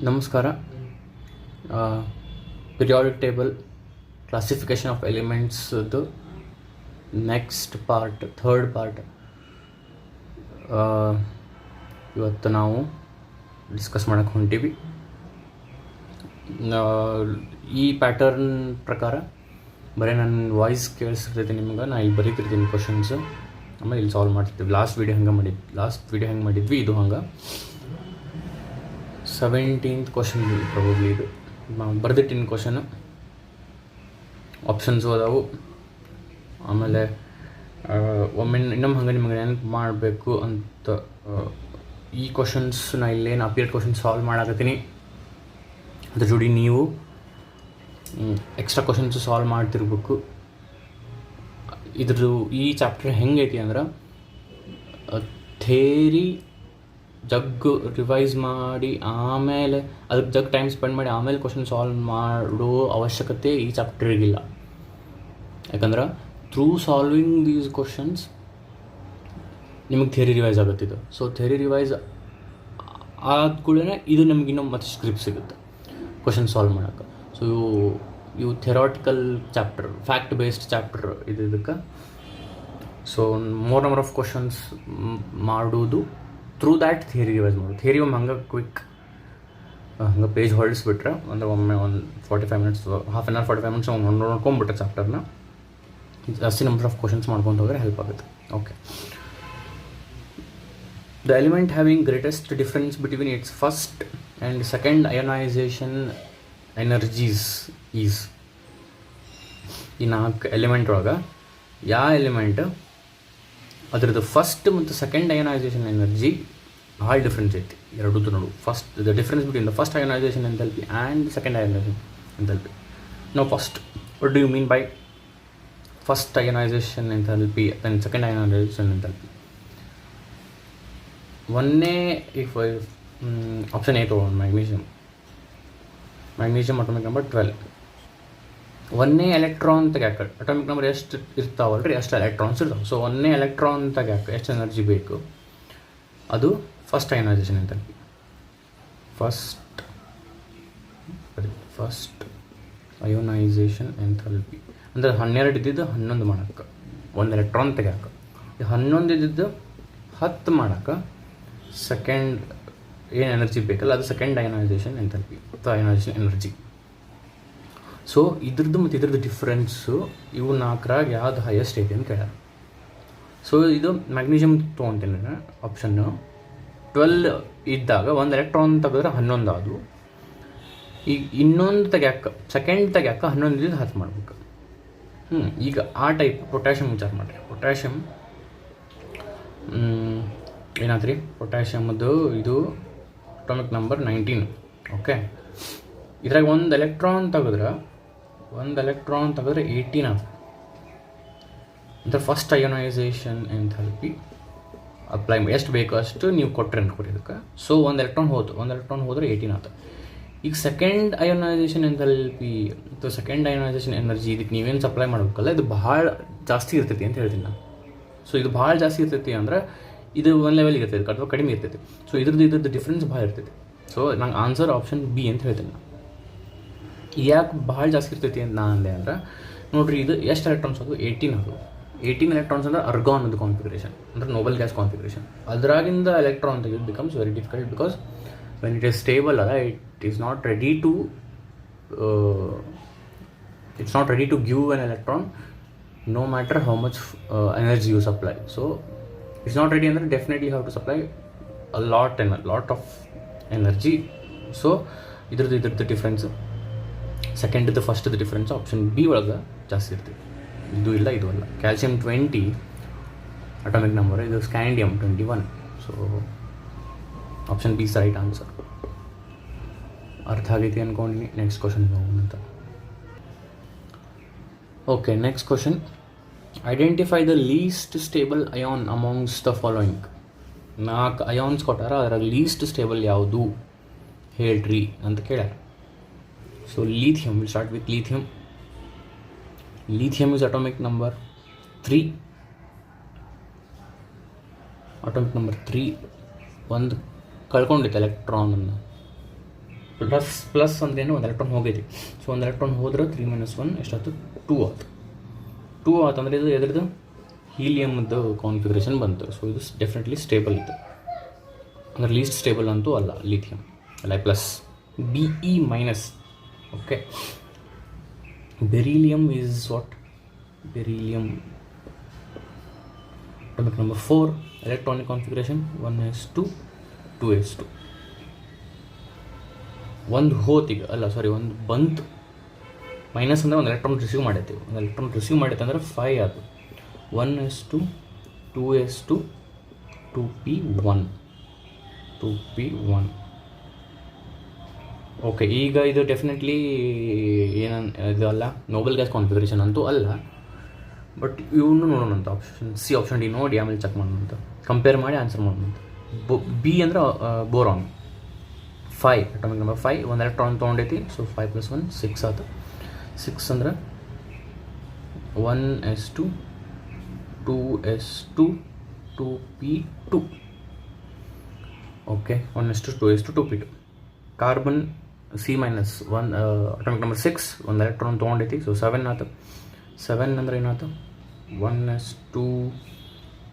ನಮಸ್ಕಾರ. Periodic table classification of ಎಲಿಮೆಂಟ್ಸ್ದು next part, third part ಇವತ್ತು ನಾವು ಡಿಸ್ಕಸ್ ಮಾಡೋಕ್ಕೆ ಹೊಂಟೀವಿ. ಈ ಪ್ಯಾಟರ್ನ್ ಪ್ರಕಾರ ಬರೀ ನನ್ನ ವಾಯ್ಸ್ ಕೇಳಿಸಿರ್ತೈತಿ ನಿಮ್ಗೆ. ನಾನು ಇಲ್ಲಿ ಬರೀತಿರ್ತೀನಿ ಕ್ವಶನ್ಸು, ಆಮೇಲೆ ಇಲ್ಲಿ ಸಾಲ್ವ್ ಮಾಡ್ತಿರ್ತೀವಿ. ಲಾಸ್ಟ್ ವೀಡಿಯೋ ಹೆಂಗೆ ಮಾಡಿದ್ವಿ ಇದು ಹಂಗೆ 17th ಕ್ವಶನ್ ಪ್ರಾಬಬ್ಲಿ ಇದು ನಾವು ಬರೆದಿಟ್ಟಿನ ಕ್ವಶನು. ಆಪ್ಷನ್ಸು ಅದಾವು. ಆಮೇಲೆ ಒಮ್ಮೆ ಇನ್ನೊಮ್ಮೆ ಹಂಗೆ ನಿಮಗೆ ನೆನಪು ಮಾಡಬೇಕು ಅಂತ ಈ ಕ್ವಶನ್ಸ್ ನಾ ಇಲ್ಲೇನು ಅಪಿಯರ್ಡ್ ಕ್ವಶನ್ ಸಾಲ್ವ್ ಮಾಡಾಕತ್ತೀನಿ, ಅದ್ರ ಜೋಡಿ ನೀವು ಎಕ್ಸ್ಟ್ರಾ ಕ್ವಶನ್ಸು ಸಾಲ್ವ್ ಮಾಡ್ತಿರ್ಬೇಕು. ಇದ್ರದ್ದು ಈ ಚಾಪ್ಟರ್ ಹೆಂಗೈತಿ ಅಂದ್ರೆ ಥೇರಿ ಜಗ್ಗು ರಿವೈಸ್ ಮಾಡಿ ಆಮೇಲೆ ಅದಕ್ಕೆ ಜಗ್ ಟೈಮ್ ಸ್ಪೆಂಡ್ ಮಾಡಿ ಆಮೇಲೆ ಕ್ವಶನ್ ಸಾಲ್ವ್ ಮಾಡೋ ಅವಶ್ಯಕತೆ ಈ ಚಾಪ್ಟರಿಗಿಲ್ಲ. ಯಾಕಂದ್ರೆ ಥ್ರೂ ಸಾಲ್ವಿಂಗ್ ದೀಸ್ ಕ್ವಶನ್ಸ್ ನಿಮಗೆ ಥಿಯರಿ ರಿವೈಸ್ ಆಗುತ್ತಿದ್ದು. ಸೊ ಥಿಯರಿ ರಿವೈಸ್ ಆದ ಕೂಡಲೇ ಇದು ನಮ್ಗೆ ಇನ್ನೊಂದು ಮತ್ತೆ ಸ್ಕ್ರಿಪ್ಟ್ ಸಿಗುತ್ತೆ ಕ್ವಶನ್ ಸಾಲ್ವ್ ಮಾಡೋಕ್ಕೆ. ಸೊ ಇವು theoretical chapter, fact based chapter ಇದಕ್ಕೆ. So more number of questions ಮಾಡೋದು ಥ್ರೂ ದ್ಯಾಟ್ ಥಿಯರಿ ರಿವೈಸ್ ಮಾಡೋದು. ಥಿಯರಿ ಒಮ್ಮೆ ಹಂಗೆ ಕ್ವಿಕ್ ಹಂಗೆ ಪೇಜ್ ಹೊರಡಿಸ್ಬಿಟ್ರೆ ಅಂದರೆ ಒಮ್ಮೆ ಒಂದು 45 minutes, half an hour 45 minutes ನೋಡ್ಕೊಂಬಿಟ್ರೆ ಚಾಪ್ಟರ್ನ ಜಾಸ್ತಿ ನಂಬರ್ ಆಫ್ ಕ್ವಶನ್ಸ್ ಮಾಡ್ಕೊಂಡು ಹೋದರೆ ಹೆಲ್ಪ್ ಆಗುತ್ತೆ. Okay. The element having greatest difference between its first and second ionization energies is. ಈ 4 ಎಲಿಮೆಂಟ್ ಒಳಗೆ ಯಾವ ಎಲಿಮೆಂಟ್ ಅದರದ್ದು ಫಸ್ಟ್ ಮತ್ತು ಸೆಕೆಂಡ್ ಅಯನೈಸೇಷನ್ ಎನರ್ಜಿ ಭಾಳ ಡಿಫ್ರೆನ್ಸ್ ಐತಿ ಎರಡೂ ನೋಡು. First the difference between the first ionization enthalpy and second ionisation enthalpy. ನಾವು first what do you mean by first ionization enthalpy then second ionisation enthalpy? ಒಂದೇ if option A ತೊಗೊಂಡು magnesium atomic number 12. ಒಂದೇ electron ತೆಗ್ಯಾಕ atomic number ಎಷ್ಟು ಇರ್ತಾವಲ್ರಿ ಅಷ್ಟು electrons ಇರ್ತಾವೆ. So ಒಂದೇ electron ತೆಗ್ಯಾಕ ಎಷ್ಟು ಎನರ್ಜಿ ಬೇಕು, ಅದು first ionization enthalpy. First ionisation enthalpy ಅಂದರೆ 12 ಇದ್ದಿದ್ದು 11 ಮಾಡೋಕ್ಕೆ, ಒಂದು ಎಲೆಕ್ಟ್ರಾನ್ ತೆಗ್ಯಾಕ. 11 ಇದ್ದಿದ್ದು 10 ಮಾಡೋಕ್ಕೆ ಸೆಕೆಂಡ್ ಏನು ಎನರ್ಜಿ ಬೇಕಲ್ಲ ಅದು ಸೆಕೆಂಡ್ ಅಯನೈಸೇಷನ್ ಎಂಥಾಲ್ಪಿ ಅಥವಾ ಅಯನೈಸೇಷನ್ ಎನರ್ಜಿ. ಸೊ ಇದ್ರದ್ದು ಮತ್ತು ಇದ್ರದ್ದು ಡಿಫ್ರೆನ್ಸು ಇವು 4ರಾಗ ಯಾವ್ದು ಹೈಯೆಸ್ಟ್ ಐತಿ ಅಂತ ಕೇಳ್ಯಾರ. ಸೊ ಇದು ಮ್ಯಾಗ್ನೀಷಿಯಮ್ ತೊಗೊತೀನಿ ಆಪ್ಷನ್ನು. 12 ಇದ್ದಾಗ ಒಂದು ಎಲೆಕ್ಟ್ರಾನ್ ತೆಗೆದ್ರೆ 11 ಆದವು. ಈಗ ಇನ್ನೊಂದು ತೆಗ್ಯಾಕ ಸೆಕೆಂಡ್ ತೆಗ್ಯಾಕ 11 ಇದ್ದು 10 ಮಾಡ್ಬೇಕು. ಈಗ ಆ ಟೈಪ್ ಪೊಟ್ಯಾಷಿಯಮ್ ವಿಚಾರ ಮಾಡಿರಿ. ಪೊಟ್ಯಾಷಿಯಮ್ ಏನಾದ್ರಿ ಪೊಟ್ಯಾಷಿಯಮ್ದು ಇದು ಅಟಾಮಿಕ್ ನಂಬರ್ 19. ಓಕೆ. ಇದ್ರಾಗ ಒಂದು ಎಲೆಕ್ಟ್ರಾನ್ ತೆಗೆದ್ರೆ 18 ಆಗ ಅಂದರೆ ಫಸ್ಟ್ ಅಯೋನೈಸೇಷನ್ ಎಂಥಾಲ್ಪಿ ಅಪ್ಲೈ ಎಷ್ಟು ಬೇಕೋ ಅಷ್ಟು ನೀವು ಕೊಟ್ಟರೆ ಅನ್ಕೊರಿ ಇದಕ್ಕೆ. ಸೊ ಒಂದು ಎಲೆಕ್ಟ್ರಾನ್ ಹೋದ್ರೆ 18 ಆತ. ಈಗ ಸೆಕೆಂಡ್ ಅಯೋನೈಸೇಷನ್ ಎಂಥಾಲ್ಪಿ ಅಥವಾ ಸೆಕೆಂಡ್ ಅಯೋನೈಸೇಷನ್ ಎನರ್ಜಿ ಇದಕ್ಕೆ ನೀವೇನು ಸಪ್ಲೈ ಮಾಡಬೇಕಲ್ಲ ಇದು ಭಾಳ ಜಾಸ್ತಿ ಇರ್ತೈತಿ ಅಂತ ಹೇಳ್ತೀನಿ ನಾನು. ಸೊ ಇದು ಭಾಳ ಜಾಸ್ತಿ ಇರ್ತೈತಿ ಅಂದ್ರೆ ಇದು ಒಂದು ಲೆವೆಲ್ಗೆ ಇರ್ತೈತಿ ಅಥವಾ ಕಡಿಮೆ ಇರ್ತೈತಿ. ಸೊ ಇದ್ರದ್ದು ಡಿಫ್ರೆನ್ಸ್ ಭಾಳ ಇರ್ತೈತಿ. ಸೊ ನಂಗೆ ಆನ್ಸರ್ ಆಪ್ಷನ್ ಬಿ ಅಂತ ಹೇಳ್ತೀನಿ ನಾನು. ಯಾಕೆ ಭಾಳ ಜಾಸ್ತಿ ಇರ್ತೈತಿ ಅಂತ ನಾನು ಅಂದೆ ಅಂದ್ರೆ ನೋಡಿರಿ, ಇದು ಎಷ್ಟು ಎಲೆಕ್ಟ್ರಾನ್ಸ್ ಅದು 18 ಎಲೆಕ್ಟ್ರಾನ್ಸ್ ಅಂದ್ರೆ ಅರ್ಗಾನ್ ಒಂದು ಕಾನ್ಫಿಗರೇಷನ್ ಅಂದರೆ ನೋಬಲ್ ಗ್ಯಾಸ್ ಕಾನ್ಫಿಗರೇಷನ್. ಅದರಾಗಿಂದ ಎಲೆಕ್ಟ್ರಾನ್ ತೆಗೆದು becomes very difficult because when it is stable ಅಲ್ಲ it is not ready to give an electron no matter how much energy you supply. So it's not ready ಅಂದರೆ definitely have to supply a lot of energy. So ಇದ್ರದ್ದು difference ಸೆಕೆಂಡ್ದು ಫಸ್ಟ್ದು difference option B ಒಳಗೆ ಜಾಸ್ತಿ ಇರ್ತೀವಿ. ಇದು ಇಲ್ಲ ಇದು ಅಲ್ಲ. ಕ್ಯಾಲ್ಸಿಯಂ 20 ಅಟಾಮಿಕ್ ನಂಬರ್, ಇದು scandium 21. So option B is right answer. ಅರ್ಥ ಆಗೈತಿ ಅಂದ್ಕೊಂಡಿನಿ. ನೆಕ್ಸ್ಟ್ ಕ್ವಶನ್ ಹೋಗೋಣಂತ. Okay, next question. Identify the least stable ion amongst the following. 4 ions ಕೊಟ್ಟಾರ, ಅದರ ಲೀಸ್ಟ್ ಸ್ಟೇಬಲ್ ಯಾವುದು ಹೇಳ್ರಿ ಅಂತ ಕೇಳ್ಯಾರ. So lithium, we'll start with lithium. Lithium is atomic number 3. atomic number 3 ಒಂದು ಕಳ್ಕೊಂಡಿತ್ತು ಎಲೆಕ್ಟ್ರಾನನ್ನು. ಪ್ಲಸ್ ಅಂದ್ರೇನು, ಒಂದು ಎಲೆಕ್ಟ್ರಾನ್ ಹೋಗೈತಿ. ಸೊ ಒಂದು ಎಲೆಕ್ಟ್ರಾನ್ ಹೋದ್ರೆ 3 - 1 ಎಷ್ಟಾಯ್ತು, 2 ಆಯ್ತು. 2 ಆಯ್ತು ಅಂದರೆ ಇದು ಎದ್ರದ್ದು ಹೀಲಿಯಮ್ದು ಕಾನ್ಫಿಗರೇಷನ್ ಬಂತು. ಸೊ ಇದು ಡೆಫಿನೆಟ್ಲಿ ಸ್ಟೇಬಲ್ ಇತ್ತು, ಅಂದರೆ ಲೀಸ್ಟ್ ಸ್ಟೇಬಲ್ ಅಂತೂ ಅಲ್ಲ lithium. Li+, Be-. Okay, beryllium is what? Beryllium atomic number 4, electronic configuration 1s2 2s2. ಒಂದು ಹೋತಿಗೆ ಅಲ್ಲ, ಸಾರಿ, ಒಂದು ಬಂತು ಮೈನಸ್ ಅಂದರೆ ಒಂದು ಎಲೆಕ್ಟ್ರಾನ್ ರಿಸೀವ್ ಮಾಡೈತಿ. ಒಂದು ಎಲೆಕ್ಟ್ರಾನ್ ರಿಸೀವ್ ಮಾಡೈತೆ ಅಂದರೆ 5 ಆಯ್ತು. 1s2 2s2 2p1 2p1. Okay, ಈಗ ಇದು ಡೆಫಿನೆಟ್ಲಿ ಇದು ಅಲ್ಲ, ನೋಬಲ್ ಗ್ಯಾಸ್ ಕಾನ್ಫಿಗರೇಷನ್ ಅಂತೂ ಅಲ್ಲ. ಬಟ್ ಇವನು ನೋಡೋಣಂತ, ಆಪ್ಷನ್ ಸಿ, ಆಪ್ಷನ್ ಡಿ ನೋಡಿ ಆಮೇಲೆ ಚೆಕ್ ಮಾಡೋಣಂತ, ಕಂಪೇರ್ ಮಾಡಿ ಆನ್ಸರ್ ಮಾಡೋಣಂತ. ಬಿ ಅಂದ್ರೆ ಬೋರಾನ್ 5, ಅಟಾಮಿಕ್ ನಂಬರ್ 5, ಒಂದು ಎಲೆಕ್ಟ್ರಾನ್ ತೊಗೊಂಡೈತಿ. ಸೊ 5 + 1 6 ಆಯ್ತು. 6 ಅಂದ್ರೆ 1s2 2s2 2p2. Okay, 1s2 2s2 2p2. Carbon C-1, atomic number 6, ಒಂದು ಎಲೆಕ್ಟ್ರಾನ್ ತೊಗೊಂಡೈತಿ. ಸೊ 7 ಆಯ್ತು. 7 ಅಂದ್ರೆ ಏನಾಯ್ತು, 1s2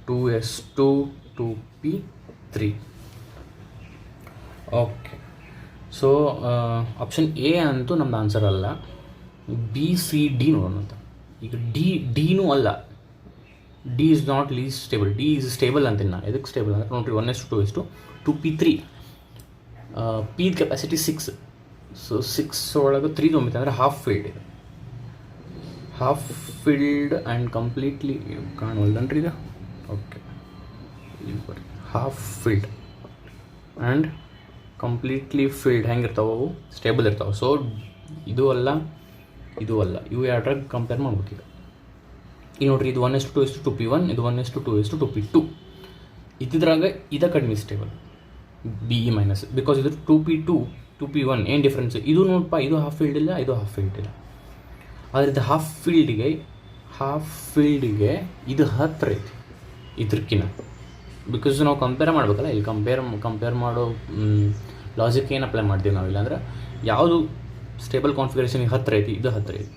2s2 2p3. Okay, so option A ಅಂತೂ ನಮ್ದು ಆನ್ಸರ್ ಅಲ್ಲ. ಬಿ ಸಿ ಡಿ ನೋಡೋಣಂತ. ಈಗ ಡಿನೂ ಅಲ್ಲ, D is not least stable. D is stable ಅಂತೀನಿ ನಾನು. ಎದಕ್ಕೆ ಸ್ಟೇಬಲ್ ಅಂದರೆ ನೋಡಿರಿ, 1s2 2s2 2p3. P capacity 6. So 6 ಒಳಗೆ 3 ತೊಗೊಂಬಿತ್ತು ಅಂದರೆ ಹಾಫ್ ಫೀಲ್ಡ್ ಇದೆ. ಹಾಫ್ ಫಿಲ್ಡ್ ಆ್ಯಂಡ್ ಕಂಪ್ಲೀಟ್ಲಿ ಕಾಣವಲ್ದನ್ರಿ ಇದು. Okay, half filled and completely filled ಹೆಂಗಿರ್ತಾವೆ, ಅವು ಸ್ಟೇಬಲ್ ಇರ್ತಾವೆ. ಸೊ ಇದು ಅಲ್ಲ, ಇದು ಅಲ್ಲ, ಇವು ಎರಡರಾಗ ಕಂಪೇರ್ ಮಾಡ್ಬೇಕೀಗ. ಈಗ ನೋಡ್ರಿ, ಇದು 1s2 2s2 2p1, ಇದು 1s2 2s2 2p2. ಇದ್ದಿದ್ರಾಗ ಇದು ಕಡಿಮೆ ಸ್ಟೇಬಲ್, Be-, ಬಿಕಾಸ್ ಇದು 2p2 2p1 ಏನು ಡಿಫ್ರೆನ್ಸ್? ಇದು ನೋಡಪ್ಪ, ಇದು ಹಾಫ್ ಫೀಲ್ಡ್ ಇಲ್ಲ, ಇದು ಹಾಫ್ ಫೀಲ್ಡ್ ಇಲ್ಲ. ಆದರೆ ಇದು ಹಾಫ್ ಫೀಲ್ಡಿಗೆ ಇದು ಹತ್ತಿರ ಐತಿ ಇದ್ರಕ್ಕಿಂತ. ಬಿಕಾಸ್ ನಾವು ಕಂಪೇರ್ ಮಾಡಬೇಕಲ್ಲ, ಇಲ್ಲಿ ಕಂಪೇರ್ ಮಾಡೋ ಲಾಜಿಕ್ ಏನು ಅಪ್ಲೈ ಮಾಡ್ತೀವಿ ನಾವಿಲ್ಲ ಅಂದರೆ, ಯಾವುದು ಸ್ಟೇಬಲ್ ಕಾನ್ಫಿಗರೇಷನ್ಗೆ ಹತ್ತಿರ ಐತಿ, ಇದು ಹತ್ತಿರ ಐತಿ,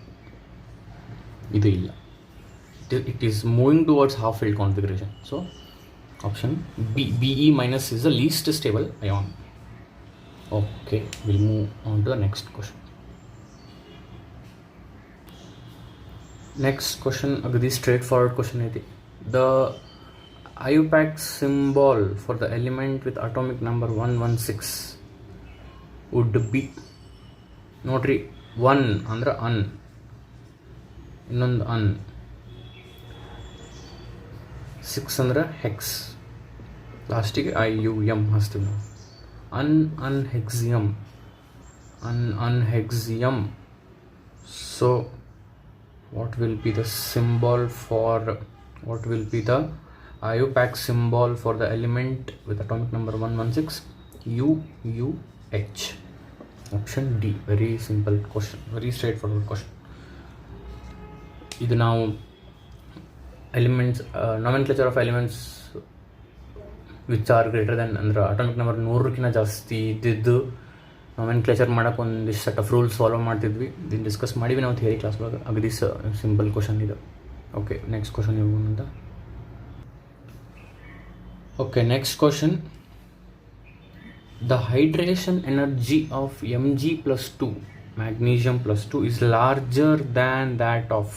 ಇದು ಇಲ್ಲ. It is moving towards half field configuration. So option Be- is the least stable ion. Okay, we'll move on to the next question. Next question, agadi straightforward question ಐತಿ. The IUPAC symbol for the element with atomic number 116 would be, ನೋಡ್ರಿ, 1 ಅಂದ್ರೆ ಅನ್, ಇನ್ನೊಂದು ಅನ್, 6 ಅಂದ್ರೆ hex, ಲಾಸ್ಟಿಗೆ IUM ಹಚ್ತೀವಿ ನಾವು. unhexium. So what will be the symbol for, what will be the IUPAC symbol for the element with atomic number 116? UUH. Option D. Very simple question, very straightforward question. ಇದು ನಾವು elements, nomenclature of elements which are greater than, ಅಂದ್ರೆ atomic number 100ಕ್ಕಿಂತ ಜಾಸ್ತಿ ಇದ್ದಿದ್ದು nomenclature ಮಾಡೋಕೆ ಒಂದಿಷ್ಟು set of rules follow ಮಾಡ್ತಿದ್ವಿ. ಇದನ್ನು discuss ಮಾಡಿವಿ ನಾವು ಥಿಯರಿ ಕ್ಲಾಸ್ ಒಳಗೆ. ಅಗದಿ ಸಿಂಪಲ್ ಕ್ವಶನ್ ಇದು. ಓಕೆ, ನೆಕ್ಸ್ಟ್ ಕ್ವಶನ್ ಹೋಗೋಣ. Okay, next question. The hydration energy of Mg+2, magnesium +2, is larger than that of,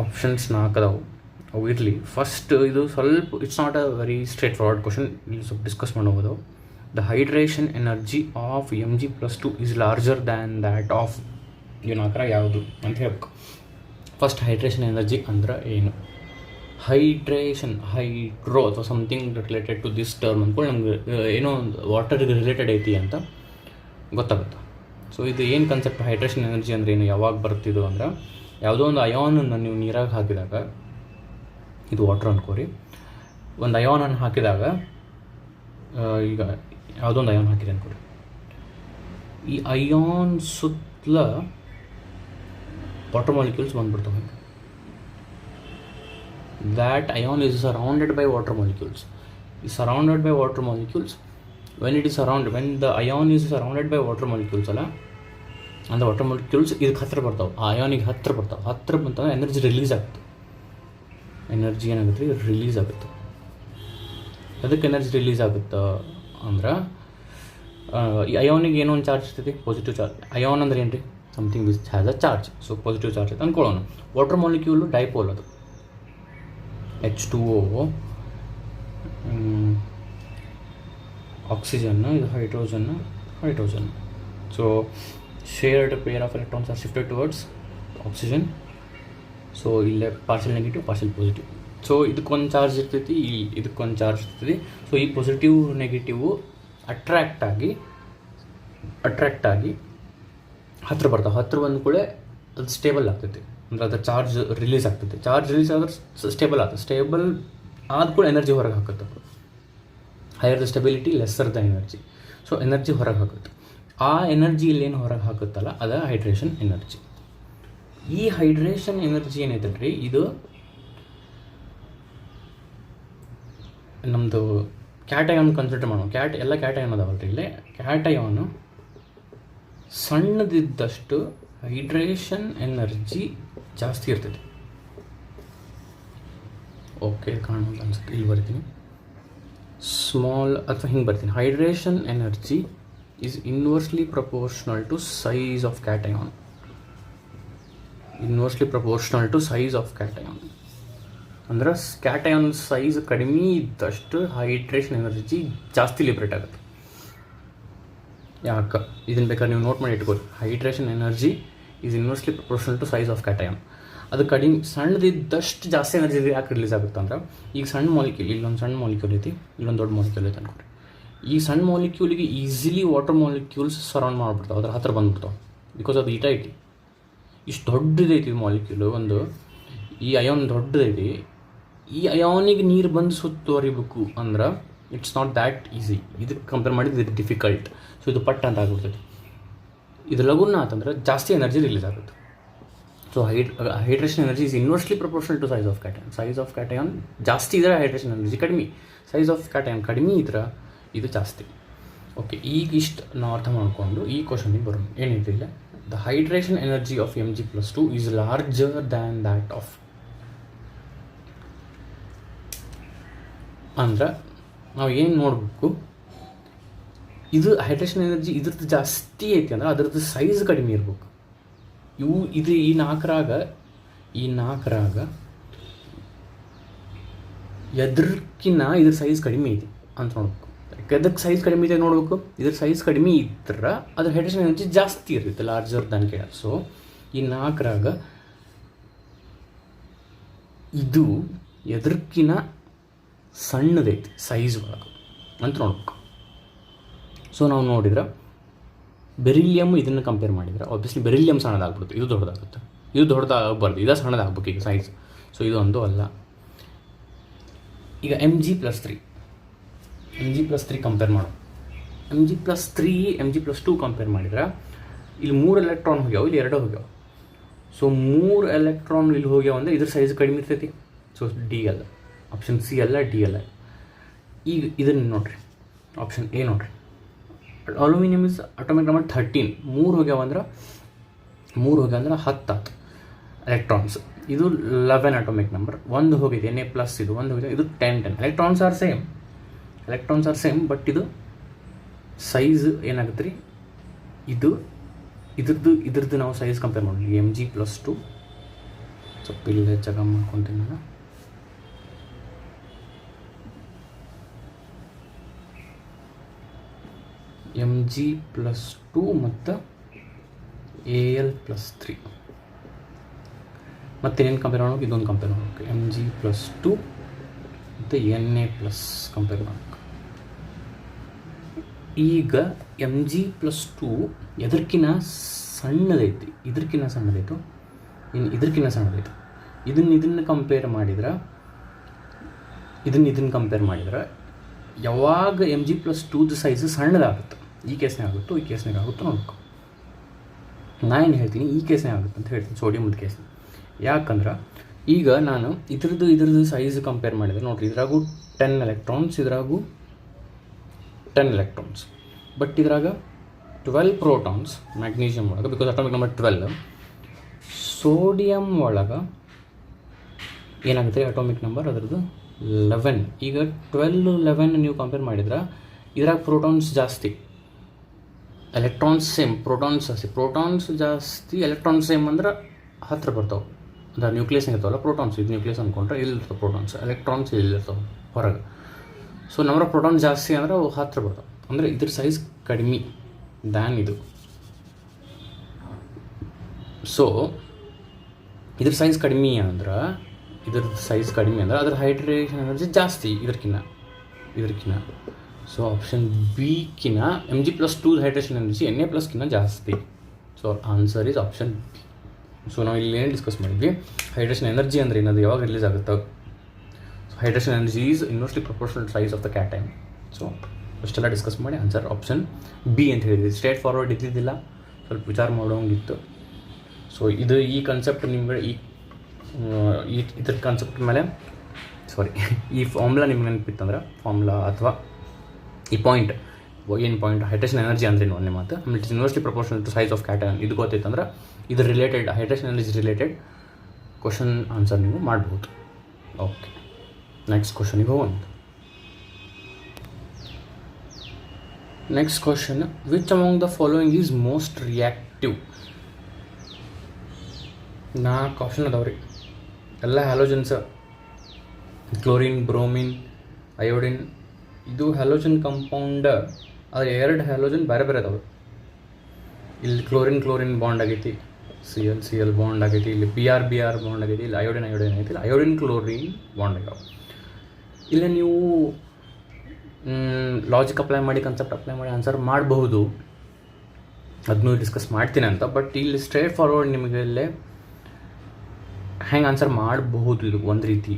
options 4 ಅದಾವು. ಅವು ಇರಲಿ. ಫಸ್ಟ್ ಇದು ಸ್ವಲ್ಪ, it's not a very straight forward question, ಇಲ್ಲಿ ಸ್ವಲ್ಪ ಡಿಸ್ಕಸ್ ಮಾಡೋದು. The hydration energy of Mg+2 is larger than that of, ಇವು 4 ಯಾವುದು ಅಂತ ಹೇಳ್ಬೇಕು. ಫಸ್ಟ್, ಹೈಡ್ರೇಷನ್ ಎನರ್ಜಿ ಅಂದ್ರೆ ಏನು? ಹೈಡ್ರೇಷನ್, ಹೈಡ್ರೋ ಅಥವಾ something related to this term ಅಂದ್ಕೊಂಡು ನಮ್ಗೆ ಏನೋ ಒಂದು ವಾಟರ್ಗೆ ರಿಲೇಟೆಡ್ ಐತಿ ಅಂತ ಗೊತ್ತಾಗುತ್ತೆ. ಸೊ ಇದು ಏನು ಕಾನ್ಸೆಪ್ಟ್, ಹೈಡ್ರೇಷನ್ ಎನರ್ಜಿ ಅಂದರೆ ಏನು, ಯಾವಾಗ ಬರ್ತಿದ್ದು ಅಂದ್ರೆ, ಯಾವುದೋ ಒಂದು ಅಯಾನನ್ನು ನೀವು ನೀರಾಗ ಹಾಕಿದಾಗ, ಇದು ವಾಟರ್ ಅನ್ಕೋರಿ, ಒಂದು ಅಯಾನನ್ನು ಹಾಕಿದಾಗ, ಈಗ ಯಾವುದೋ ಒಂದು ಅಯಾನ್ ಹಾಕಿದೆ ಅನ್ಕೋರಿ, ಈ ಅಯಾನ್ ಸುತ್ತಲ ವಾಟರ್ ಮಾಲಿಕ್ಯೂಲ್ಸ್ ಬಂದ್ಬಿಡ್ತವೆ. That ion is surrounded by water molecules. ಈ surrounded by water molecules when the ion is surrounded by water molecules ಅಲ್ಲ, ಅಂದರೆ ವಾಟರ್ ಮಾಲಿಕ್ಯೂಲ್ಸ್ ಇದಕ್ಕೆ ಹತ್ತಿರ ಬರ್ತಾವೆ, ಆ ಅಯಾನಿಗೆ ಹತ್ತಿರ ಬರ್ತಾವೆ. ಹತ್ತಿರ ಬಂತಂದ್ರೆ ಎನರ್ಜಿ ರಿಲೀಸ್ ಆಗುತ್ತೆ. ಎನರ್ಜಿ ಏನಾಗುತ್ತೆ ರೀ, ರಿಲೀಸ್ ಆಗುತ್ತೆ. ಅದಕ್ಕೆ ಎನರ್ಜಿ ರಿಲೀಸ್ ಆಗುತ್ತೆ ಅಂದ್ರೆ ಈ ಅಯಾನಿಗೆ ಏನೋ ಒಂದು ಚಾರ್ಜ್ ಇರ್ತೈತಿ, ಪಾಸಿಟಿವ್ ಚಾರ್ಜ್. ಅಯಾನ್ ಅಂದ್ರೆ ಏನು ರೀ, something which has a charge. So positive charge ಐತೆ ಅಂದ್ಕೊಳ್ಳೋಣ. ವಾಟರ್ ಮಾಲಿಕ್ಯೂಲು ಡೈಪೋಲ್, ಅದು H2O, ಆಕ್ಸಿಜನ್, ಇದು hydrogen. So shared pair of electrons are shifted towards oxygen. So ಇಲ್ಲೇ partial negative, partial positive. So ಇದಕ್ಕೊಂದು charge ಇರ್ತೈತಿ, ಇದಕ್ಕೊಂದು ಚಾರ್ಜ್ ಇರ್ತೈತಿ. So ಈ ಪಾಸಿಟಿವ್ ನೆಗೆಟಿವ್ ಅಟ್ರ್ಯಾಕ್ಟ್ ಆಗಿ ಹತ್ತಿರ ಬರ್ತಾವೆ. ಹತ್ತಿರ ಬಂದ ಕೂಡ ಅದು ಸ್ಟೇಬಲ್ ಆಗ್ತೈತಿ, ಅಂದರೆ ಅದರ ಚಾರ್ಜ್ ರಿಲೀಸ್ ಆಗ್ತೈತಿ. ಚಾರ್ಜ್ ರಿಲೀಸ್ ಆದ್ರೆ ಸ್ಟೇಬಲ್ ಆಗ್ತದೆ. ಸ್ಟೇಬಲ್ ಆದ ಕೂಡ ಎನರ್ಜಿ ಹೊರಗೆ ಹಾಕುತ್ತೆ. Higher the stability, lesser the energy. So energy ಹೊರಗೆ ಹಾಕುತ್ತೆ. ಆ ಎನರ್ಜಿ ಇಲ್ಲೇನು ಹೊರಗೆ ಹಾಕುತ್ತಲ್ಲ, ಅದು ಹೈಡ್ರೇಷನ್ ಎನರ್ಜಿ. ಈ ಹೈಡ್ರೇಷನ್ ಎನರ್ಜಿ ಏನೈತಲ್ಲ ರೀ, ಇದು ನಮ್ಮದು ಕ್ಯಾಟಯಾನ್ ಕನ್ಸಿಡರ್ ಮಾಡೋಣ. ಎಲ್ಲ ಕ್ಯಾಟಯಾನ್ ಅದಾವಲ್ಲ ರೀ, ಇಲ್ಲೇ ಕ್ಯಾಟಯಾನು ಸಣ್ಣದಿದ್ದಷ್ಟು ಹೈಡ್ರೇಷನ್ ಎನರ್ಜಿ ಜಾಸ್ತಿ ಇರ್ತೈತಿ. ಓಕೆ, ಕಾಣೋದು ಅನ್ಸುತ್ತೆ, ಇಲ್ಲಿ ಬರ್ತೀನಿ. ಸ್ಮಾಲ್ ಅಥವಾ ಹಿಂಗೆ ಬರ್ತೀನಿ. Hydration energy is inversely proportional to size of cation. ಅಂದ್ರೆ ಕ್ಯಾಟಯಾನ್ ಸೈಜ್ ಕಡಿಮೆ ಇದ್ದಷ್ಟು ಹೈಡ್ರೇಷನ್ ಎನರ್ಜಿ ಜಾಸ್ತಿ ಲಿಬ್ರೇಟ್ ಆಗುತ್ತೆ. ಯಾಕೆ ಇದನ್ನು ಬೇಕಾದ್ರೆ ನೀವು ನೋಟ್ ಮಾಡಿ ಇಟ್ಕೊಳ್ಳಿ. Hydration energy is inversely proportional to size of cation. ಅದು ಕಡಿಮೆ ಸಣ್ಣದಿದ್ದಷ್ಟು ಜಾಸ್ತಿ ಎನರ್ಜಿ ಯಾಕೆ ರಿಲೀಸ್ ಆಗುತ್ತೆ ಅಂದ್ರೆ, ಈಗ ಸಣ್ಣ ಮಾಲಿಕ್ಯೂಲ್, ಇಲ್ಲೊಂದು ಸಣ್ಣ ಮಾಲಿಕ್ಯೂಲ್ ಐತಿ, ಇಲ್ಲೊಂದು ದೊಡ್ಡ ಮಾಲಿಕ್ಯೂಲ್ ಐತೆ ಅನ್ಕೊಡ್ರಿ. ಈ ಸಣ್ಣ ಮಾಲಿಕ್ಯೂಲಿಗೆ ಈಸಿಲಿ ವಾಟರ್ ಮಾಲಿಕ್ಯೂಲ್ಸ್ ಸರೌಂಡ್ ಮಾಡಿಬಿಡ್ತಾವೆ, ಅದ್ರ ಹತ್ತಿರ ಬಂದುಬಿಡ್ತಾವೆ. ಬಿಕಾಸ್ ಅದು ಐತಿ, ಇಷ್ಟು ದೊಡ್ಡದೈತಿ ಮಾಲಿಕ್ಯೂಲು. ಒಂದು ಈ ಅಯಾನ್ ದೊಡ್ಡದೈತಿ, ಈ ಅಯಾನಿಗೆ ನೀರು ಬಂದು ಸುತ್ತುವರಿಬೇಕು ಅಂದ್ರೆ ಇಟ್ಸ್ ನಾಟ್ ದ್ಯಾಟ್ ಈಸಿ. ಇದಕ್ಕೆ ಕಂಪೇರ್ ಮಾಡಿದ್ರೆ ಇದು ಡಿಫಿಕಲ್ಟ್. ಸೊ ಇದು ಪಟ್ ಅಂತ ಆಗ್ಬಿಡ್ತೈತಿ. ಇದು ಲಘುನ ಅಂತಂದ್ರೆ ಜಾಸ್ತಿ ಎನರ್ಜಿ ರಿಲೀಸ್ ಆಗುತ್ತೆ. So hydration energy is inversely proportional to size of cation. Size of cation ಜಾಸ್ತಿ ಇದ್ರೆ ಹೈಡ್ರೇಷನ್ ಎನರ್ಜಿ ಕಡಿಮೆ, ಸೈಜ್ ಆಫ್ ಕ್ಯಾಟಯಾನ್ ಕಡಿಮೆ ಇದ್ರೆ ಇದು ಜಾಸ್ತಿ. ಓಕೆ, ಈಗ ಇಷ್ಟು ನಾವು ಅರ್ಥ ಮಾಡಿಕೊಂಡು ಈ ಕ್ವಶನಿಗೆ ಬರೋಣ. ಏನಿದಿಲ್ಲ, the hydration energy of Mg+2 is larger than that of. ಅಂದ್ರೆ ನಾವು ಏನು ನೋಡಬೇಕು, ಇದು ಹೈಡ್ರೇಷನ್ ಎನರ್ಜಿ ಇದ್ರದ್ದು ಜಾಸ್ತಿ ಐತಿ ಅಂದ್ರೆ ಅದ್ರದ್ದು ಸೈಜ್ ಕಡಿಮೆ ಇರ್ಬೇಕು. ಈ ನಾಲ್ಕರಾಗ ಎದ್ರಕ್ಕಿನ್ನ ಇದ್ರ ಸೈಜ್ ಕಡಿಮೆ ಐತಿ ಅಂತ ನೋಡ್ಬೇಕು. ಎದಕ್ಕೆ ಸೈಜ್ ಕಡಿಮೆ ಇದೆ ನೋಡ್ಬೇಕು. ಇದ್ರ ಸೈಜ್ ಕಡಿಮೆ ಇದ್ರೆ ಅದ್ರ ಹೈಡ್ರೇಷನ್ ಎನರ್ಜಿ ಜಾಸ್ತಿ ಇರ್ತೈತೆ, ಲಾರ್ಜರ್ ದ್ಯಾನ್ ಕೇಳ. ಸೊ ಈ ನಾಲ್ಕರಾಗ ಇದು ಎದ್ರಕ್ಕಿನ ಸಣ್ಣದೈತಿ ಸೈಜ್ ಒಳಗೆ ಅಂತ ನೋಡ್ಬೇಕು. ಸೊ ನಾವು ನೋಡಿದ್ರೆ ಬೆರಿಲಿಯಮ್ ಇದನ್ನು ಕಂಪೇರ್ ಮಾಡಿದ್ರೆ ಆಬ್ವಿಯಸ್ಲಿ ಬೆರಿಲಿಯಮ್ ಸಣ್ಣದಾಗ್ಬಿಡುತ್ತೆ, ಇದು ದೊಡ್ಡದಾಗುತ್ತೆ. ಇದು ದೊಡ್ಡದಾಗಬಾರ್ದು, ಇದು ಸಣ್ಣದಾಗಬೇಕು ಈಗ ಸೈಜ್. ಸೊ ಇದು ಒಂದು ಅಲ್ಲ. ಈಗ Mg+3 ಕಂಪೇರ್ ಮಾಡೋ. Mg+3 Mg+2 ಕಂಪೇರ್ ಮಾಡಿದ್ರೆ ಇಲ್ಲಿ 3 ಎಲೆಕ್ಟ್ರಾನ್ ಹೋಗ್ಯಾವ, ಇಲ್ಲಿ 2 ಹೋಗ್ಯಾವ. ಸೊ 3 ಎಲೆಕ್ಟ್ರಾನ್ ಇಲ್ಲಿ ಹೋಗ್ಯಾವ ಅಂದರೆ ಇದ್ರ ಸೈಜ್ ಕಡಿಮೆ ಇರ್ತೈತಿ. ಸೊ ಡಿ ಅಲ್ಲ, ಆಪ್ಷನ್ ಸಿ ಅಲ್ಲ, ಡಿ ಅಲ್ಲ. ಈಗ ಇದನ್ನು ನೋಡ್ರಿ, ಆಪ್ಷನ್ ಎ ನೋಡ್ರಿ. Aluminium is atomic number 13. 3 ಹೋಗ್ಯಾವ ಅಂದ್ರೆ 10 ಆಯ್ತು ಎಲೆಕ್ಟ್ರಾನ್ಸ್. ಇದು 11 ಅಟೋಮಿಕ್ ನಂಬರ್. 1 ಹೋಗಿದೆ Na+, ಇದು 1 ಹೋಗಿದೆ, ಇದು 10. ಎಲೆಕ್ಟ್ರಾನ್ಸ್ ಆರ್ ಸೇಮ್, ಬಟ್ ಇದು ಸೈಜ್ ಏನಾಗುತ್ತೆ ರೀ, ಇದ್ರದ್ದು ನಾವು ಸೈಜ್ ಕಂಪೇರ್ ಮಾಡಿ. Mg+2 ಸ್ವಲ್ಪ ಇಲ್ಲೇ ಜಾಗ ಮಾಡ್ಕೊತೀನಿ ನಾನು. Mg+2 ಮತ್ತು Al+3 ಮತ್ತೇನೇನು ಕಂಪೇರ್ ಮಾಡೋಕೆ, ಇದೊಂದು ಕಂಪೇರ್ ಮಾಡೋಕೆ. Mg+2 ಮತ್ತು Na+ ಕಂಪೇರ್ ಮಾಡೋಕೆ. ಈಗ Mg+2 ಎದರ್ಕಿನ್ನ ಸಣ್ಣದೈತಿ, ಇದನ್ನು ಕಂಪೇರ್ ಮಾಡಿದ್ರೆ ಇದನ್ನು ಕಂಪೇರ್ ಮಾಡಿದ್ರೆ ಯಾವಾಗ Mg+2 ಸೈಜ್ ಸಣ್ಣದಾಗುತ್ತೆ, ಈ ಕೇಸ್ನಾಗ ಆಗುತ್ತೋ ನೋಡ್ಕೊ. ನಾನು ಹೇಳ್ತೀನಿ ಈ ಕೇಸ್ನಾಗ ಆಗುತ್ತೆ ಅಂತ ಹೇಳ್ತೀನಿ, ಸೋಡಿಯಮ್ದು ಕೇಸ್. ಯಾಕಂದ್ರೆ ಈಗ ನಾನು ಇದ್ರದ್ದು ಸೈಜ್ ಕಂಪೇರ್ ಮಾಡಿದ್ರೆ ನೋಡಿರಿ, ಇದ್ರಾಗೂ 10 ಎಲೆಕ್ಟ್ರಾನ್ಸ್, ಇದ್ರಾಗೂ 10 electrons. ಬಟ್ ಇದ್ರಾಗ 12 protons ಮ್ಯಾಗ್ನೀಷಿಯಮ್ ಒಳಗೆ, ಬಿಕಾಸ್ ಅಟಾಮಿಕ್ ನಂಬರ್ 12. ಸೋಡಿಯಂ ಒಳಗೆ ಏನಾಗುತ್ತೆ ಅಟಾಮಿಕ್ ನಂಬರ್ ಅದರದ್ದು 11. ಈಗ 12, 11 ನೀವು ಕಂಪೇರ್ ಮಾಡಿದ್ರೆ ಇದ್ರಾಗ ಪ್ರೋಟಾನ್ಸ್ ಜಾಸ್ತಿ, ಎಲೆಕ್ಟ್ರಾನ್ಸ್ ಸೇಮ್, ಪ್ರೋಟಾನ್ಸ್ ಜಾಸ್ತಿ ಎಲೆಕ್ಟ್ರಾನ್ಸ್ ಸೇಮ್ ಅಂದ್ರೆ ಹತ್ತಿರ ಬರ್ತಾವೆ. ಅಂದ್ರೆ ನ್ಯೂಕ್ಲಿಯಸ್ ಇರ್ತಾವಲ್ಲ ಪ್ರೋಟಾನ್ಸ್, ಇದು ನ್ಯೂಕ್ಲಿಯಸ್ ಅಂದ್ಕೊಂಡ್ರೆ ಇಲ್ಲಿರ್ತಾವೆ ಪ್ರೋಟಾನ್ಸ್, ಎಲೆಕ್ಟ್ರಾನ್ಸ್ ಇಲ್ಲಿರ್ತಾವೆ ಹೊರಗೆ. ಸೊ ನಂಬರ್ ಆಫ್ ಪ್ರೋಟಾನ್ಸ್ ಜಾಸ್ತಿ ಅಂದ್ರೆ ಅವು ಹತ್ತಿರ ಬರ್ತಾವೆ, ಅಂದರೆ ಇದ್ರ ಸೈಜ್ ಕಡಿಮೆ ದ್ಯಾನ್ ಇದು. ಸೊ ಇದ್ರ ಸೈಜ್ ಕಡಿಮೆ ಅಂದ್ರೆ ಅದ್ರ ಹೈಡ್ರೇಷನ್ ಎನರ್ಜಿ ಜಾಸ್ತಿ ಇದಕ್ಕಿನ್ನ. ಸೊ ಆಪ್ಷನ್ ಬಿಕಿನ Mg+2 ಹೈಡ್ರೇಷನ್ ಎನರ್ಜಿ Na+ಕಿನ್ನ ಜಾಸ್ತಿ. So answer is option B. So ನಾವು ಇಲ್ಲಿ ಏನು ಡಿಸ್ಕಸ್ ಮಾಡಿದ್ವಿ, ಹೈಡ್ರೇಷನ್ ಎನರ್ಜಿ ಅಂದರೆ ಏನದು, ಯಾವಾಗ ರಿಲೀಸ್ ಆಗುತ್ತೆ. So hydration energy is inversely proportional size of the cation. So ಅಷ್ಟೆಲ್ಲ ಡಿಸ್ಕಸ್ ಮಾಡಿ ಆನ್ಸರ್ ಆಪ್ಷನ್ ಬಿ ಅಂತ ಹೇಳಿದ್ವಿ. ಸ್ಟ್ರೇಟ್ ಫಾರ್ವರ್ಡ್ ಇದ್ದಿದ್ದಿಲ್ಲ, ಸ್ವಲ್ಪ ವಿಚಾರ ಮಾಡೋಂಗಿತ್ತು. ಸೊ ಈ ಕಾನ್ಸೆಪ್ಟ್ ನಿಮ್ಗೆ ಇದ್ರ ಕಾನ್ಸೆಪ್ಟ್ ಮೇಲೆ ಈ ಫಾರ್ಮುಲಾ ನಿಮ್ಗೆ ನೆನಪಿತ್ತಂದ್ರೆ, ಫಾರ್ಮುಲಾ ಅಥವಾ ಈ ಪಾಯಿಂಟ್ ಏನು ಪಾಯಿಂಟ್, ಹೈಡ್ರೇಷನ್ ಎನರ್ಜಿ ಅಂದ್ರೆ ಒಂದೇ ಮಾತು. ಆಮೇಲೆ it's inversely proportional to size of cation, ಇದು ಗೊತ್ತೈತಂದ್ರೆ ಇದ್ರ related, hydration energy related question answer ನೀವು ಮಾಡ್ಬೋದು. ಓಕೆ, ನೆಕ್ಸ್ಟ್ ಕ್ವಶನಿಗೆ ಹೋಗೋಣ. Next question, which among the following is most reactive. 4 option ಅದಾವ್ರಿ, ಎಲ್ಲ ಹ್ಯಾಲೋಜನ್ಸ್, ಕ್ಲೋರಿನ್, ಬ್ರೋಮಿನ್, ಅಯೋಡಿನ್. ಇದು ಹ್ಯಾಲೋಜನ್ ಕಂಪೌಂಡ್, ಅದು 2 ಹ್ಯಾಲೋಜನ್ ಬೇರೆ ಅದಾವೆ. ಇಲ್ಲಿ ಕ್ಲೋರಿನ್ ಬಾಂಡ್ ಆಗೈತಿ, Cl ಬಾಂಡ್ ಆಗೈತಿ, ಇಲ್ಲಿ Br ಬಾಂಡ್ ಆಗೈತಿ, ಇಲ್ಲಿ ಅಯೋಡಿನ್ ಐತಿ, ಅಯೋಡಿನ್ ಕ್ಲೋರಿನ್ ಬಾಂಡ್ ಆಗ್ಯಾವ. ಇಲ್ಲ ನೀವು ಲಾಜಿಕ್ ಅಪ್ಲೈ ಮಾಡಿ, ಕಾನ್ಸೆಪ್ಟ್ ಅಪ್ಲೈ ಮಾಡಿ ಆನ್ಸರ್ ಮಾಡಬಹುದು, ಅದನ್ನೂ ಡಿಸ್ಕಸ್ ಮಾಡ್ತೀನಿ ಅಂತ. ಬಟ್ ಇಲ್ಲಿ ಸ್ಟ್ರೇಟ್ ಫಾರ್ವರ್ಡ್ ನಿಮಗೆ ಇಲ್ಲೇ ಹೆಂಗೆ ಆನ್ಸರ್ ಮಾಡಬಹುದು, ಇದು ಒಂದು ರೀತಿ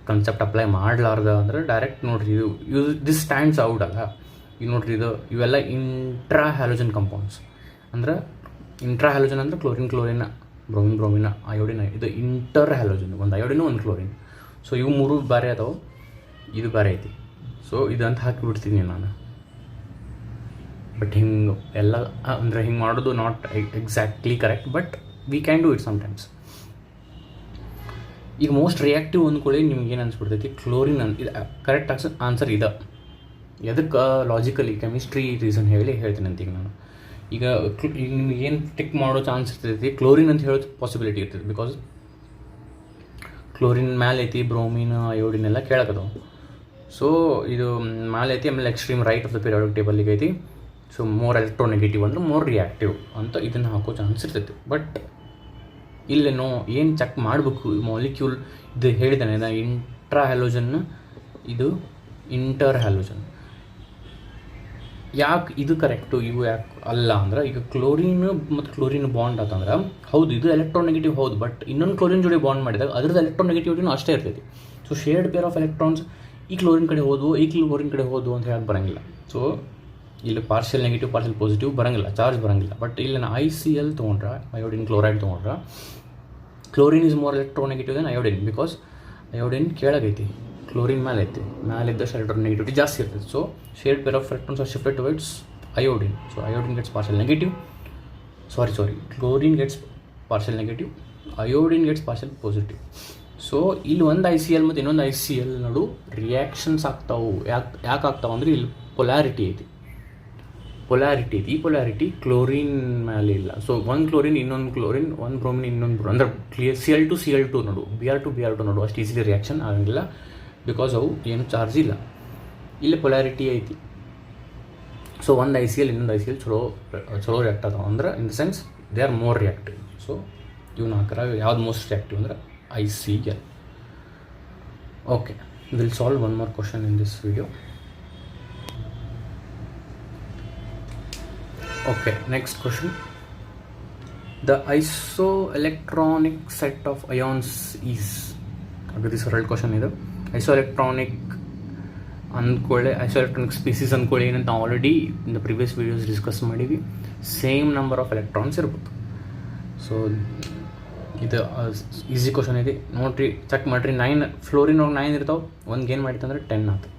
ಕಾನ್ಸೆಪ್ಟ್ ಅಪ್ಲೈ ಮಾಡಲಾರ್ದ ಅಂದ್ರೆ ಡೈರೆಕ್ಟ್ ನೋಡ್ರಿ, ಇದು ದಿಸ್ ಸ್ಟ್ಯಾಂಡ್ಸ್ ಔಟ್ ಅಲ್ಲ. ಈಗ ನೋಡ್ರಿ, ಇವೆಲ್ಲ ಇಂಟ್ರಾ ಹ್ಯಾಲೋಜನ್ ಕಂಪೌಂಡ್ಸ್. ಅಂದ್ರೆ ಇಂಟ್ರಾ ಹ್ಯಾಲೋಜನ್ ಅಂದರೆ ಕ್ಲೋರಿನ್, ಬ್ರೋಮಿನ್, ಅಯೋಡಿನ್. ಇದು ಇಂಟರ್ ಹ್ಯಾಲೋಜನ್, ಒಂದು ಅಯೋಡಿನ್, ಒಂದು ಕ್ಲೋರಿನ್. ಸೊ ಇವು 3 ಬೇರೆ ಅದಾವೆ, ಇದು ಬೇರೆ ಐತಿ. ಸೊ ಇದಂತ ಹಾಕಿಬಿಡ್ತೀನಿ ನಾನು. ಬಟ್ ಹಿಂಗೆ ಎಲ್ಲ ಅಂದರೆ ಹಿಂಗೆ ಮಾಡೋದು not exactly correct, but we can do it sometimes. ಈಗ ಮೋಸ್ಟ್ ರಿಯಾಕ್ಟಿವ್ ಅಂದ್ಕೊಳ್ಳಿ, ನಿಮ್ಗೆ ಏನು ಅನ್ಸ್ಬಿಡ್ತೈತಿ, ಕ್ಲೋರಿನ್ ಇದು ಕರೆಕ್ಟ್ ಆನ್ಸರ್ ಇದೆ. ಎದಕ್ಕೆ ಲಾಜಿಕಲಿ ಕೆಮಿಸ್ಟ್ರಿ ರೀಸನ್ ಹೇಳ್ತೀನಿ ಅಂತ. ಈಗ ನಾನು ಈಗ ನಿಮ್ಗೆ ಏನು ಟಿಕ್ ಮಾಡೋ ಚಾನ್ಸ್ ಇರ್ತೈತಿ, ಕ್ಲೋರಿನ್ ಅಂತ ಹೇಳೋ ಪಾಸಿಬಿಲಿಟಿ ಇರ್ತೈತಿ. ಬಿಕಾಸ್ ಕ್ಲೋರಿನ್ ಮ್ಯಾಲೆ ಐತಿ, ಬ್ರೋಮಿನ್, ಅಯೋಡಿನ್ ಎಲ್ಲ ಕೇಳಕದವು. ಸೊ ಇದು ಮ್ಯಾಲೆ ಐತಿ, ಆಮೇಲೆ extreme right of the periodic ಟೇಬಲ್ಗೆ ಐತಿ. ಸೊ ಮೋರ್ ಎಲೆಕ್ಟ್ರೋನೆಗೆಟಿವ್ ಅಂದ್ರೆ ಮೋರ್ ರಿಯಾಕ್ಟಿವ್ ಅಂತ ಇದನ್ನು ಹಾಕೋ ಚಾನ್ಸ್ ಇರ್ತೈತಿ. ಬಟ್ ಇಲ್ಲೇನೋ ಏನು ಚೆಕ್ ಮಾಡಬೇಕು, ಮಾಲಿಕ್ಯೂಲ್ ಇದು ಹೇಳಿದ್ದಾನೆ ನಾ, ಇಂಟ್ರಾ ಹ್ಯಾಲೋಜನ್, ಇದು ಇಂಟರ್ ಹ್ಯಾಲೋಜನ್. ಯಾಕೆ ಇದು ಕರೆಕ್ಟು, ಇವು ಯಾಕೆ ಅಲ್ಲ ಅಂದ್ರೆ, ಈಗ ಕ್ಲೋರಿನ್ ಮತ್ತು ಕ್ಲೋರಿನ್ ಬಾಂಡ್ ಅಂತಂದ್ರೆ ಹೌದು ಇದು ಎಲೆಕ್ಟ್ರೋನೆಗೆಟಿವ್ ಹೌದು, ಬಟ್ ಇನ್ನೊಂದು ಕ್ಲೋರಿನ್ ಜೋಡಿ ಬಾಂಡ್ ಮಾಡಿದಾಗ ಅದ್ರದ್ದು ಎಲೆಕ್ಟ್ರೋನೆಗೆಟಿವಿಟಿನೂ ಅಷ್ಟೇ ಇರ್ತೈತಿ. So shared pair of electrons ಈ ಕ್ಲೋರಿನ್ ಕಡೆ ಹೋದ್ವು, ಈ ಕ್ಲೋರಿನ್ ಕಡೆ ಹೋದ್ವು ಅಂತ ಹೇಳಕ್ಕೆ ಬರೋಂಗಿಲ್ಲ. ಸೊ ಇಲ್ಲಿ ಪಾರ್ಷಿಯಲ್ ನೆಗೆಟಿವ್, ಪಾರ್ಷಿಯಲ್ ಪಾಸಿಟಿವ್ ಬರೋಂಗಿಲ್ಲ, ಚಾರ್ಜ್ ಬರೋಂಗಿಲ್ಲ. ಬಟ್ ಇಲ್ಲಿ ICl ತೊಗೊಂಡ್ರೆ, ಅಯೋಡಿನ್ ಕ್ಲೋರೈಡ್ ತೊಗೊಂಡ್ರೆ, chlorine is more electronegative than iodine. Because iodine ಕೆಳಗೈತಿ, ಕ್ಲೋರಿನ್ ಮೇಲೆ ಐತಿ, ಮೇಲಿದ್ದಷ್ಟು ಎಲೆಕ್ಟ್ರೋನೆಗೆಟಿವಿಟಿ ಜಾಸ್ತಿ ಇರ್ತೈತಿ. So shared pair of electrons are shifted towards iodine. So iodine gets partial negative, chlorine gets partial negative, iodine gets partial positive. So ಇಲ್ಲಿ ಒಂದು ICl ಮತ್ತು ಇನ್ನೊಂದು ICl ನಡು ರಿಯಾಕ್ಷನ್ಸ್ ಆಗ್ತಾವೆ. ಯಾಕೆ ಆಗ್ತಾವೆ ಅಂದರೆ ಇಲ್ಲಿ ಪೊಲ್ಯಾರಿಟಿ ಐತಿ. ಈ ಪೊಲ್ಯಾರಿಟಿ ಕ್ಲೋರಿನ್ ಮೇಲೆ ಇಲ್ಲ. ಸೊ ಒಂದು ಕ್ಲೋರಿನ್ ಇನ್ನೊಂದು ಕ್ಲೋರಿನ್, ಒಂದು ಬ್ರೋಮಿನ್ ಇನ್ನೊಂದು ಅಂದ್ರೆ Cl to Cl2 ನೋಡು, Br to Br2 ನೋಡು, ಅಷ್ಟು ಈಸಿಲಿ ರಿಯಾಕ್ಷನ್ ಆಗಂಗಿಲ್ಲ. ಬಿಕಾಸ್ ಅವು ಏನು ಚಾರ್ಜ್ ಇಲ್ಲ, ಇಲ್ಲಿ ಪೊಲ್ಯಾರಿಟಿ ಐತಿ. ಸೊ ಒಂದು ICl ಇನ್ನೊಂದು ICl ಚಲೋ ರಿಯಾಕ್ಟ್ ಆಗ್ತಾವೆ ಅಂದ್ರೆ, in the sense they are more reactive. So ಇವು 4 ಯಾವ್ದು ಮೋಸ್ಟ್ ರಿಯಾಕ್ಟಿವ್ ಅಂದ್ರೆ ICl. Okay, will solve one more question in this video. Okay, next question. The isoelectronic set of ions is, ಅಗದಿ ಸರಳ question ಇದು. ಐಸೋಎಲೆಕ್ಟ್ರಾನಿಕ್ ಅಂದ್ಕೊಳ್ಳಿ, ಐಸೋಎಲೆಕ್ಟ್ರಾನಿಕ್ species ಅಂದ್ಕೊಳ್ಳಿ ಏನಂತ already in the previous videos discuss ಮಾಡೀವಿ. ಸೇಮ್ ನಂಬರ್ ಆಫ್ ಎಲೆಕ್ಟ್ರಾನ್ಸ್ ಇರ್ಬೇಕು. So ಇದು easy question ಇದೆ ನೋಡ್ರಿ, ಚೆಕ್ ಮಾಡಿರಿ. 9 ಫ್ಲೋರಿನ್ ಒಳಗೆ 9 ಇರ್ತಾವೆ, ಒಂದು ಗೇನ್ ಮಾಡಿತ್ತು ಅಂದರೆ 10 ಆಯ್ತು.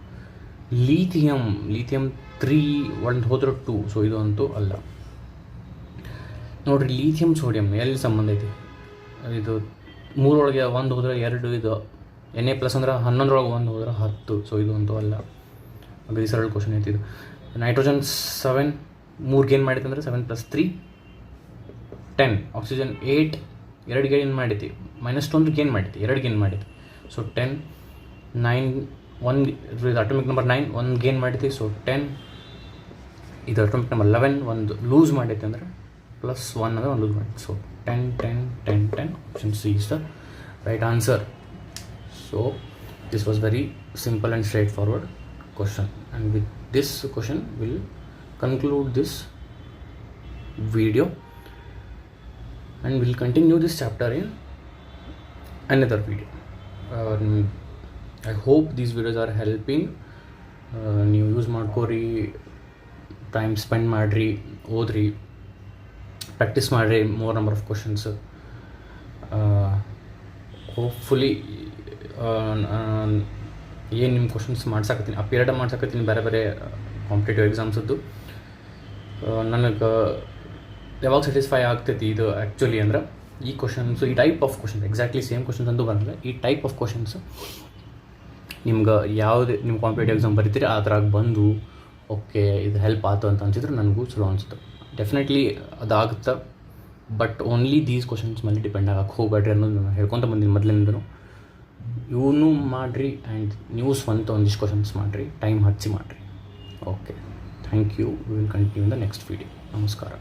ಲೀಥಿಯಮ್ 3 ಒಂದು ಹೋದ್ರೆ 2, ಸೊ ಇದು ಅಂತೂ ಅಲ್ಲ. ನೋಡಿರಿ, ಲೀಥಿಯಮ್ ಸೋಡಿಯಮ್ ಎಲ್ಲಿ ಸಂಬಂಧ ಐತಿ? ಇದು 3 ಒಳಗೆ 1 ಹೋದ್ರೆ 2, ಇದು Na+ ಅಂದ್ರೆ 11 ಒಳಗೆ 1 ಹೋದ್ರೆ 10, ಸೊ ಇದು ಅಂತೂ ಅಲ್ಲ. ಅಗದಿ ಸರಳ ಕ್ವಶನ್ ಐತಿ ಇದು. ನೈಟ್ರೋಜನ್ 7 3 ಗೇನ್ ಮಾಡೈತೆ ಅಂದರೆ 7 + 3 10. ಆಕ್ಸಿಜನ್ 8 2 ಗೇನ್ ಮಾಡೈತಿ, -2 ಗೇನ್ ಮಾಡೈತಿ, 2 ಗೇನ್ ಮಾಡೈತಿ, ಸೊ 10. 9 1 ಇದು ಅಟೋಮಿಕ್ ನಂಬರ್ 9 1 ಗೇನ್ ಮಾಡೈತಿ, ಸೊ 10. ಇದು ಅಟೋಮಿಕ್ ನಂಬರ್ 11 1 ಲೂಸ್ ಮಾಡೈತಿ ಅಂದರೆ +1 ಅಂದರೆ 1 ಲೂಸ್ ಮಾಡೈತಿ, so 10 10 10 10. Option C is the right answer. So this was very simple and straightforward question, and with this question we'll conclude this video, and we'll continue this chapter in another video. I hope these videos are helping. ನೀವು use ಮಾಡ್ಕೋರಿ, time spend ಮಾಡಿರಿ, ಓದ್ರಿ, practice ಮಾಡಿರಿ more number of questions. Hopefully ಏನು ನಿಮ್ಮ questions ಮಾಡ್ಸಾಕತ್ತೀನಿ, ಆ period ಮಾಡ್ಸಾಕತ್ತೀನಿ ಬೇರೆ ಬೇರೆ competitive ಎಕ್ಸಾಮ್ಸದ್ದು. ನನಗೆ ಯಾವಾಗ ಸ್ಯಾಟಿಸ್ಫೈ ಆಗ್ತೈತಿ ಇದು ಆ್ಯಕ್ಚುಲಿ ಅಂದ್ರೆ ಈ ಕ್ವಶನ್ಸು, ಈ type of questions, exactly same questions ಅಂತೂ ಬರಲ್ಲ, ಈ ಟೈಪ್ ಆಫ್ ಕ್ವಶನ್ಸ್ ನಿಮ್ಗೆ ಯಾವುದೇ ನಿಮ್ಮ ಕಾಂಪಿಟೇಟಿವ್ ಎಕ್ಸಾಮ್ ಬರೀತೀರಿ ಆ ಥರ ಬಂದು ಓಕೆ ಇದು ಹೆಲ್ಪ್ ಆಯ್ತು ಅಂತ ಅನ್ಸಿದ್ರೆ ನನಗೂ ಚಲೋ ಅನಿಸುತ್ತೆ. ಡೆಫಿನೆಟ್ಲಿ ಅದಾಗುತ್ತೆ, ಬಟ್ ಓನ್ಲಿ ದೀಸ್ ಕ್ವಶನ್ಸ್ ಮೇಲೆ ಡಿಪೆಂಡ್ ಆಗಕ್ಕೆ ಹೋಗ್ಬೇಡ್ರಿ ಅನ್ನೋದು ನಾನು ಹೇಳ್ಕೊತ ಬಂದೀನಿ ಮೊದಲಿಂದನೂ. ಇವನು ಮಾಡಿರಿ ಆ್ಯಂಡ್ ನೀವು ಸ್ವಂತ ಒಂದಿಷ್ಟು ಕ್ವಶನ್ಸ್ ಮಾಡಿರಿ, ಟೈಮ್ ಹಚ್ಚಿ ಮಾಡಿರಿ. Okay, thank you. We will continue in the next video. ನಮಸ್ಕಾರ.